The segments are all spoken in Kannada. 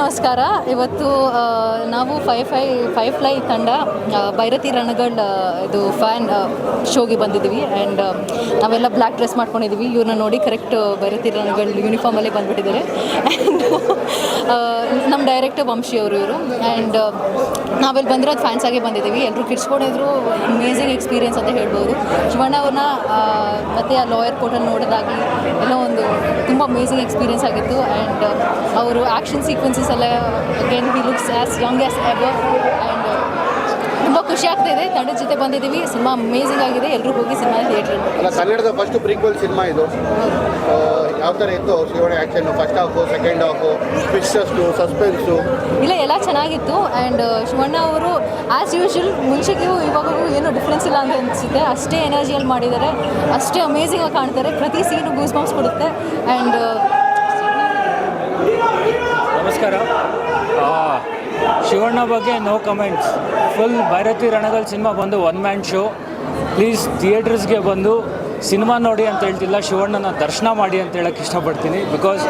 ನಮಸ್ಕಾರ. ಇವತ್ತು ನಾವು ಫೈವ್ ಫ್ಲೈ ತಂಡ ಭೈರತಿ ರಣಗಳ್ ಇದು ಫ್ಯಾನ್ ಶೋಗೆ ಬಂದಿದ್ದೀವಿ. ಆ್ಯಂಡ್ ನಾವೆಲ್ಲ ಬ್ಲ್ಯಾಕ್ ಡ್ರೆಸ್ ಮಾಡ್ಕೊಂಡಿದ್ದೀವಿ. ಇವ್ರನ್ನ ನೋಡಿ ಕರೆಕ್ಟ್ ಭೈರತಿ ರಣಗಳ್ ಯೂನಿಫಾರ್ಮಲ್ಲೇ ಬಂದುಬಿಟ್ಟಿದ್ದಾರೆ. ಆ್ಯಂಡ್ ನಮ್ಮ ಡೈರೆಕ್ಟರ್ ವಂಶಿ ಅವರು ಇವರು. ಆ್ಯಂಡ್ ನಾವೆಲ್ಲಿ ಬಂದಿರೋದು ಫ್ಯಾನ್ಸಾಗೆ ಬಂದಿದ್ದೀವಿ. ಎಲ್ಲರೂ ಕಿಡ್ಸ್ಕೊಂಡಿದ್ರು. ಅಮೇಝಿಂಗ್ ಎಕ್ಸ್ಪೀರಿಯನ್ಸ್ ಅಂತ ಹೇಳ್ಬೋದು. ಶಿವಣ್ಣ ಅವ್ರನ್ನ ಮತ್ತು ಆ ಲಾಯರ್ ಕೋರ್ಟಲ್ಲಿ ನೋಡೋದಾಗಲಿ ಎಲ್ಲ ಒಂದು ತುಂಬ ಅಮೇಝಿಂಗ್ ಎಕ್ಸ್ಪೀರಿಯನ್ಸ್ ಆಗಿತ್ತು. ಆ್ಯಂಡ್ ಅವರು ಆ್ಯಕ್ಷನ್ ಸೀಕ್ವೆನ್ಸಸ್ ಎಲ್ಲ again he looks as Young as ever. And ತುಂಬ ಖುಷಿ ಆಗ್ತಾಯಿದೆ. ತಂಡದ ಜೊತೆ ಬಂದಿದ್ದೀವಿ. ಸಿನಿಮಾ ಅಮೇಝಿಂಗ್ ಆಗಿದೆ. ಎಲ್ಲರೂ ಹೋಗಿ ಸಿನಿಮಾ ಥಿಯೇಟ್ರ್. ಅಲ್ಲ, ಕನ್ನಡದ ಫಸ್ಟ್ ಪ್ರೀಕ್ವೆಲ್ ಸಿನಿಮಾ ಇದು. ಯಾವ ಥರ ಇತ್ತು Shivanna action? First half, second half, twists, suspense ಎಲ್ಲ ಚೆನ್ನಾಗಿತ್ತು. ಆ್ಯಂಡ್ ಶಿವಣ್ಣ ಅವರು ಆ್ಯಸ್ ಯೂಶ್ವಲ್ ಮುಂಚೆಗೂ ಇವಾಗೂ ಏನೂ ಡಿಫ್ರೆನ್ಸ್ ಇಲ್ಲ ಅಂತ ಅನಿಸುತ್ತೆ. ಅಷ್ಟೇ ಎನರ್ಜಿಯಲ್ಲಿ ಮಾಡಿದ್ದಾರೆ. ಅಷ್ಟೇ ಅಮೇಝಿಂಗಾಗಿ ಕಾಣ್ತಾರೆ. ಪ್ರತಿ ಸೀನು ಗೂಸ್ ಬಂಪ್ಸ್ ಕೊಡುತ್ತೆ. ಆ್ಯಂಡ್ ನಮಸ್ಕಾರ. ಶಿವಣ್ಣ ಬಗ್ಗೆ no comments. Full Bhairathi Ranagal cinema ಬಂದು ಒನ್ ಮ್ಯಾನ್ ಶೋ. ಪ್ಲೀಸ್ ಥಿಯೇಟರ್ಸ್ಗೆ ಬಂದು ಸಿನಿಮಾ ನೋಡಿ ಅಂತ ಹೇಳ್ತಿಲ್ಲ, ಶಿವಣ್ಣನ ದರ್ಶನ ಮಾಡಿ ಅಂತ ಹೇಳೋಕ್ಕೆ ಇಷ್ಟಪಡ್ತೀನಿ. ಬಿಕಾಸ್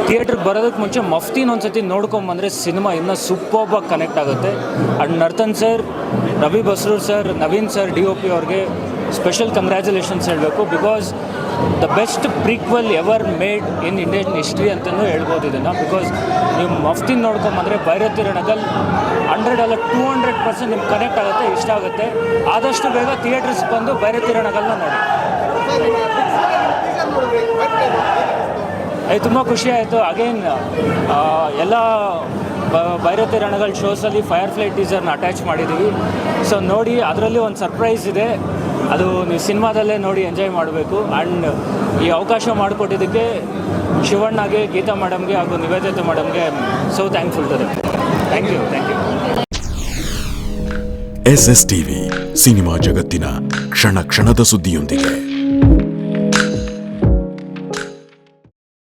ಥಿಯೇಟ್ರಿಗೆ ಬರೋದಕ್ಕೆ ಮುಂಚೆ ಮಫ್ತಿನ ಒಂದು ಸತಿ ನೋಡ್ಕೊಂಬಂದರೆ ಸಿನಿಮಾ ಇನ್ನೂ ಸೂಪರ್ಬಾಗಿ ಕನೆಕ್ಟ್ ಆಗುತ್ತೆ. And Narthan sir, Ravi Basrur sir, Naveen sir, DOP ಅವ್ರಿಗೆ ಸ್ಪೆಷಲ್ ಕಂಗ್ರ್ಯಾಚುಲೇಷನ್ಸ್ ಹೇಳಬೇಕು. Because the best prequel ever made in Indian history ಅಂತಲೂ ಹೇಳ್ಬೋದು ಇದನ್ನು. ಬಿಕಾಸ್ ನೀವು ಮಫ್ತಿನ ನೋಡ್ಕೊಂಬಂದರೆ ಭೈರತಿ ರಣಗಳ್ 100 ಅಲ್ಲ 200% ನಿಮ್ಗೆ ಕನೆಕ್ಟ್ ಆಗುತ್ತೆ, ಇಷ್ಟ ಆಗುತ್ತೆ. ಆದಷ್ಟು ಬೇಗ ಥಿಯೇಟರ್ಸ್ ಬಂದು ಭೈರತಿ ರಣಗಳನ್ನ ನೋಡಿ. ತುಂಬ ಖುಷಿ ಆಯಿತು. ಅಗೇನ್ ಎಲ್ಲ ಭೈರತಿ ರಣಗಳ್ ಶೋಸಲ್ಲಿ ಫೈರ್ ಫ್ಲೈ ಟೀಸರ್ನ ಅಟ್ಯಾಚ್ ಮಾಡಿದ್ದೀವಿ. ಸೊ ನೋಡಿ, ಅದರಲ್ಲಿ ಒಂದು ಸರ್ಪ್ರೈಸ್ ಇದೆ. ಅದು ನೀವು ಸಿನಿಮಾದಲ್ಲೇ ನೋಡಿ ಎಂಜಾಯ್ ಮಾಡಬೇಕು. ಆ್ಯಂಡ್ ಈ ಅವಕಾಶ ಮಾಡಿಕೊಟ್ಟಿದ್ದಕ್ಕೆ ಶಿವಣ್ಣಗೆ, ಗೀತಾ ಮೇಡಮ್ಗೆ ಹಾಗೂ ನಿವೇದಿತಾ ಮೇಡಮ್ಗೆ so thankful to them. Thank you. SSTV cinema ಜಗತ್ತಿನ ಕ್ಷಣ ಕ್ಷಣದ ಸುದ್ದಿಯೊಂದಿಗೆ.